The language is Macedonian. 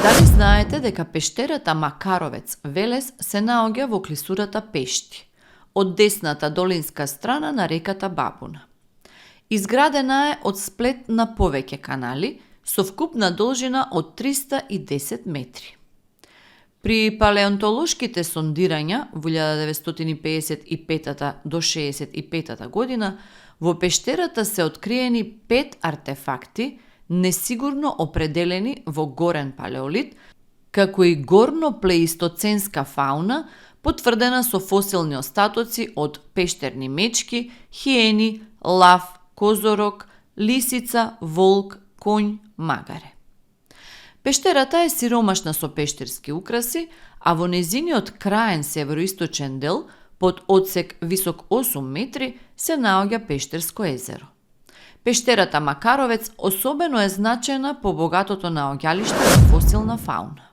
Дали знаете дека пештерата Макаровец Велес се наоѓа во клисурата Пешти, од десната долинска страна на реката Бабуна? Изградена е од сплет на повеќе канали, со вкупна должина од 310 метри. При палеонтолошките сондирања во 1955 до 65 година во пештерата се откриени 5 артефакти, несигурно определени во горен палеолит, како и горно-плеистоценска фауна, потврдена со фосилни остатоци од пештерни мечки, хиени, лав, козорог, лисица, волк, конј, магаре. Пештерата е сиромашна со пештерски украси, а во незиниот краен североисточен дел, под одсек висок 8 метри, се наоѓа Пештерско езеро. Пештерата Макаровец особено е значајна по богатото наоѓалиште на фосилна фауна.